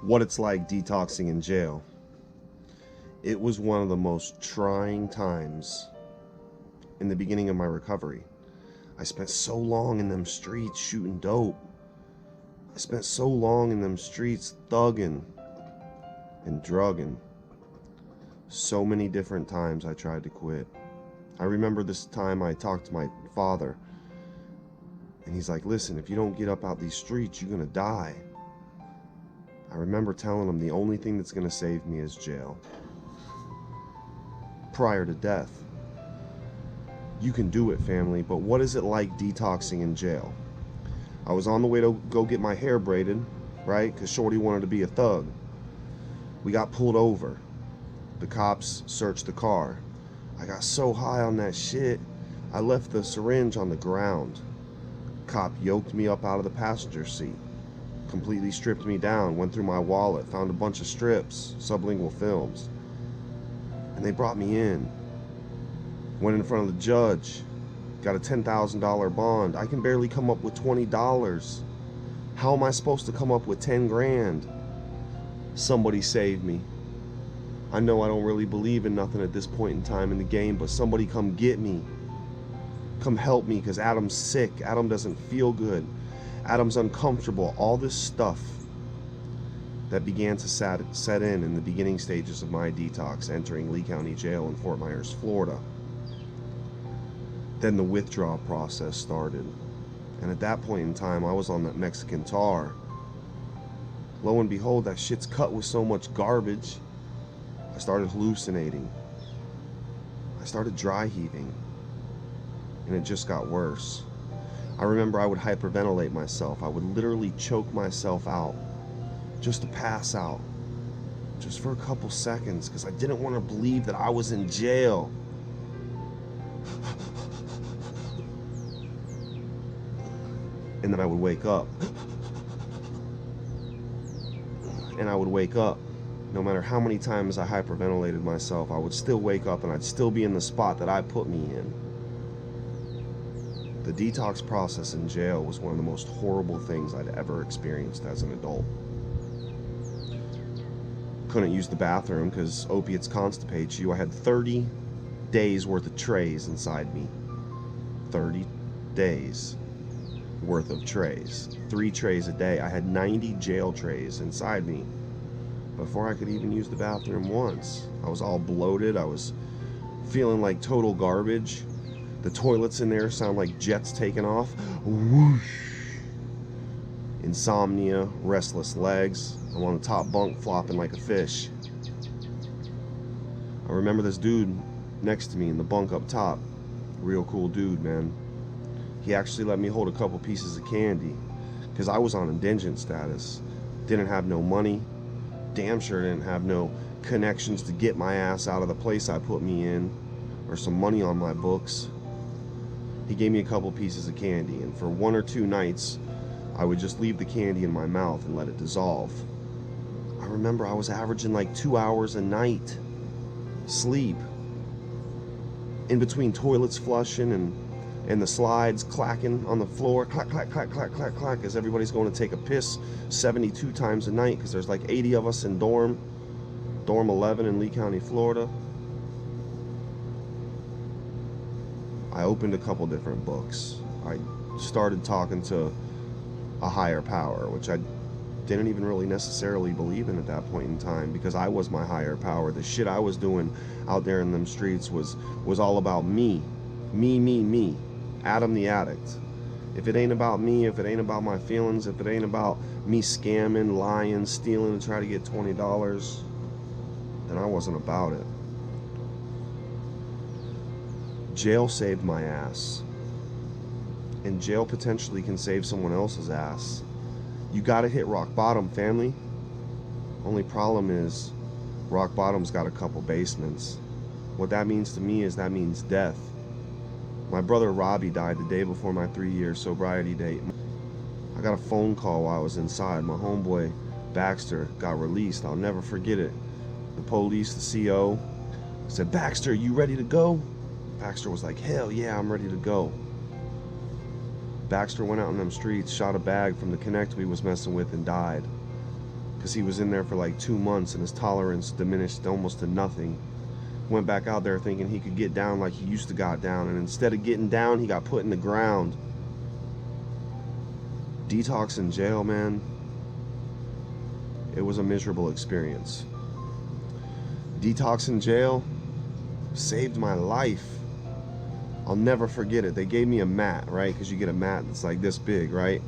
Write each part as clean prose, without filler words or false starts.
what it's like detoxing in jail. It was one of the most trying times in the beginning of my recovery. I spent so long in them streets shooting dope. I spent so long in them streets thugging and drugging. So many different times I tried to quit. I remember this time I talked to my father, and he's like, listen, if you don't get up out these streets, you're gonna die. I remember telling him the only thing that's gonna save me is jail. Prior to death. You can do it, family, but what is it like detoxing in jail? I was on the way to go get my hair braided, right? Because Shorty wanted to be a thug. We got pulled over. The cops searched the car. I got so high on that shit, I left the syringe on the ground. Cop yoked me up out of the passenger seat, completely stripped me down, went through my wallet, found a bunch of strips, sublingual films, and they brought me in. Went in front of the judge, got a $10,000 bond. I can barely come up with $20. How am I supposed to come up with 10 grand? Somebody save me. I know I don't really believe in nothing at this point in time in the game, but somebody come get me. Come help me, because Adam's sick. Adam doesn't feel good. Adam's uncomfortable. All this stuff that began to set in the beginning stages of my detox, entering Lee County Jail in Fort Myers, Florida. Then the withdrawal process started. And at that point in time, I was on that Mexican tar. Lo and behold, that shit's cut with so much garbage. I started hallucinating. I started dry heaving. And it just got worse. I remember I would hyperventilate myself. I would literally choke myself out just to pass out. Just for a couple seconds, because I didn't want to believe that I was in jail. And then I would wake up. And I would wake up. No matter how many times I hyperventilated myself, I would still wake up and I'd still be in the spot that I put me in. The detox process in jail was one of the most horrible things I'd ever experienced as an adult. Couldn't use the bathroom because opiates constipate you. I had 30 days worth of trays inside me. 30 days worth of trays. 3 trays a day. I had 90 jail trays inside me before I could even use the bathroom once. I was all bloated. I was feeling like total garbage. The toilets in there sound like jets taking off. Whoosh. Insomnia, restless legs. I'm on the top bunk flopping like a fish. I remember this dude next to me in the bunk up top. Real cool dude, man. He actually let me hold a couple pieces of candy because I was on indigent status. Didn't have no money. Damn sure didn't have no connections to get my ass out of the place I put me in, or some money on my books. He gave me a couple pieces of candy, and for 1 or 2 nights I would just leave the candy in my mouth and let it dissolve. I remember I was averaging like 2 hours a night sleep in between toilets flushing and the slides clacking on the floor, clack, clack, clack, clack, clack, clack, as everybody's going to take a piss 72 times a night because there's like 80 of us in dorm 11 in Lee County, Florida. I opened a couple different books. I started talking to a higher power, which I didn't even really necessarily believe in at that point in time, because I was my higher power. The shit I was doing out there in them streets was all about me. Me. Adam the addict. If it ain't about me, if it ain't about my feelings, if it ain't about me scamming, lying, stealing to try to get $20, then I wasn't about it. Jail saved my ass. And jail potentially can save someone else's ass. You gotta hit rock bottom, family. Only problem is, rock bottom's got a couple basements. What that means to me is that means death. My brother Robbie died the day before my 3-year sobriety date. I got a phone call while I was inside. My homeboy Baxter got released. I'll never forget it. The police, the CO, said, "Baxter, you ready to go?" Baxter was like, "Hell yeah, I'm ready to go." Baxter went out in them streets, shot a bag from the connect we was messing with, and died. because he was in there for like 2 months and his tolerance diminished almost to nothing. Went back out there thinking he could get down like he used to got down, and instead of getting down, he got put in the ground. Detox in jail, man. It was a miserable experience. Detox in jail saved my life. I'll never forget it. They gave me a mat, right? Because you get a mat that's like this big, right?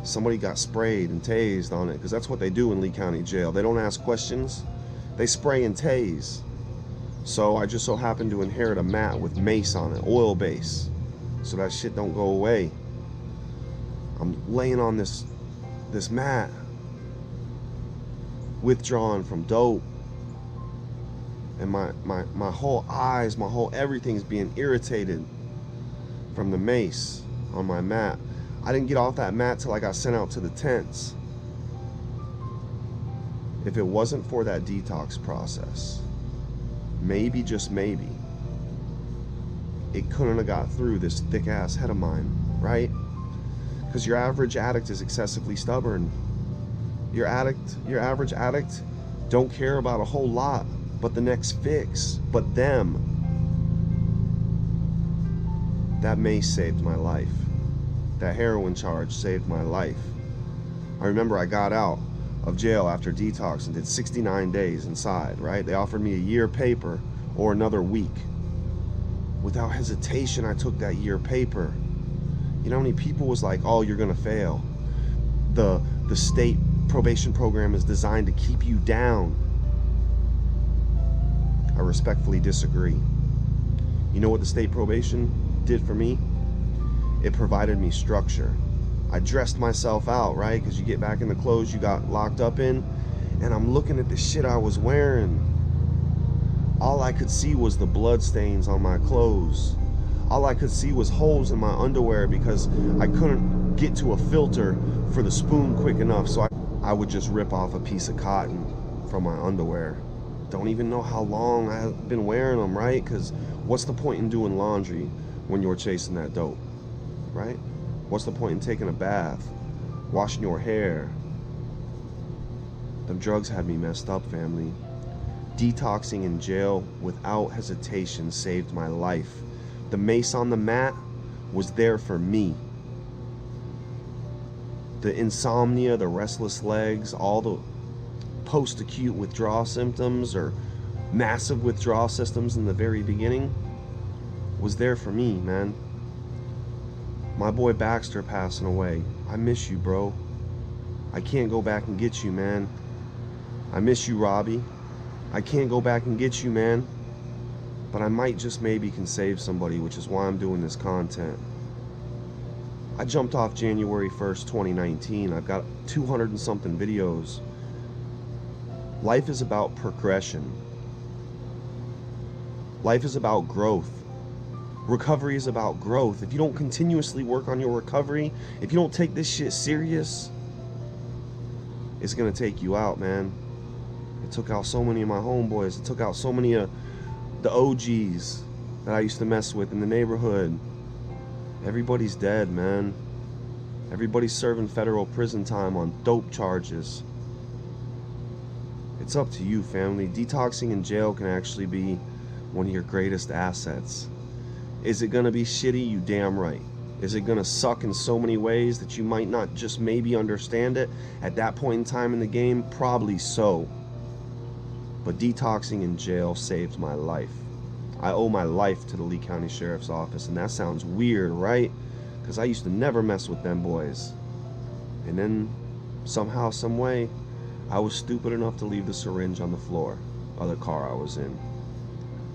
Somebody got sprayed and tased on it, because that's what they do in Lee County Jail. They don't ask questions. They spray and tase. So I just so happened to inherit a mat with mace on it, oil base, so that shit don't go away. I'm laying on this mat, withdrawn from dope, and my whole eyes, my whole everything's being irritated from the mace on my mat. I didn't get off that mat till I got sent out to the tents. If it wasn't for that detox process, maybe, just maybe, it couldn't have got through this thick ass head of mine, right? Because your average addict is excessively stubborn. Your average addict don't care about a whole lot but the next fix, but them. That mace saved my life. That heroin charge saved my life. I remember I got out of jail after detox and did 69 days inside, right? They offered me a year paper or another week. Without hesitation, I took that year paper. You know how many people was like, oh, you're gonna fail. The state probation program is designed to keep you down. I respectfully disagree. You know what the state probation did for me? It provided me structure. I dressed myself out, right? Because you get back in the clothes you got locked up in, and I'm looking at the shit I was wearing. All I could see was the blood stains on my clothes. All I could see was holes in my underwear because I couldn't get to a filter for the spoon quick enough, so I would just rip off a piece of cotton from my underwear. Don't even know how long I've been wearing them, right? Because what's the point in doing laundry when you're chasing that dope, right? What's the point in taking a bath, washing your hair? Them drugs had me messed up, family. Detoxing in jail without hesitation saved my life. The mace on the mat was there for me. The insomnia, the restless legs, all the post-acute withdrawal symptoms or massive withdrawal systems in the very beginning was there for me, man. My boy Baxter passing away. I miss you, bro. I can't go back and get you, man. I miss you, Robbie. I can't go back and get you, man. But I might just maybe can save somebody, which is why I'm doing this content. I jumped off January 1st, 2019. I've got 200 and something videos. Life is about progression. Life is about growth. Recovery is about growth. If you don't continuously work on your recovery, if you don't take this shit serious, it's gonna take you out, man. It took out so many of my homeboys. It took out so many of the OGs that I used to mess with in the neighborhood. Everybody's dead, man. Everybody's serving federal prison time on dope charges. It's up to you, family. Detoxing in jail can actually be one of your greatest assets. Is it gonna be shitty? You damn right. Is it gonna suck in so many ways that you might not just maybe understand it at that point in time in the game? Probably so. But detoxing in jail saved my life. I owe my life to the Lee County Sheriff's Office, and that sounds weird, right? Because I used to never mess with them boys. And then, somehow, some way, I was stupid enough to leave the syringe on the floor of the car I was in.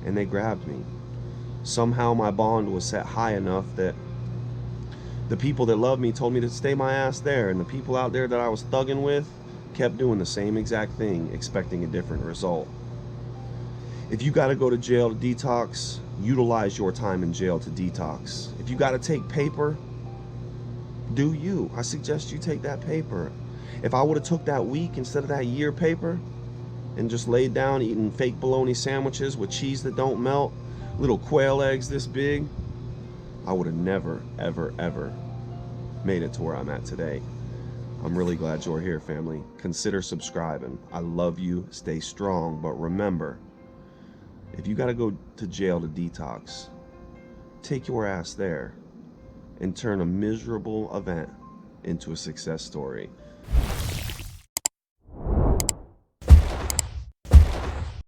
And they grabbed me. Somehow my bond was set high enough that the people that loved me told me to stay my ass there, and the people out there that I was thugging with kept doing the same exact thing, expecting a different result. If you gotta go to jail to detox, utilize your time in jail to detox. If you gotta take paper, do you. I suggest you take that paper. If I would've took that week instead of that year paper and just laid down eating fake bologna sandwiches with cheese that don't melt, little quail eggs this big, I would have never, ever, ever made it to where I'm at today. I'm really glad you're here, family. Consider subscribing. I love you. Stay strong. But remember, if you got to go to jail to detox, take your ass there and turn a miserable event into a success story.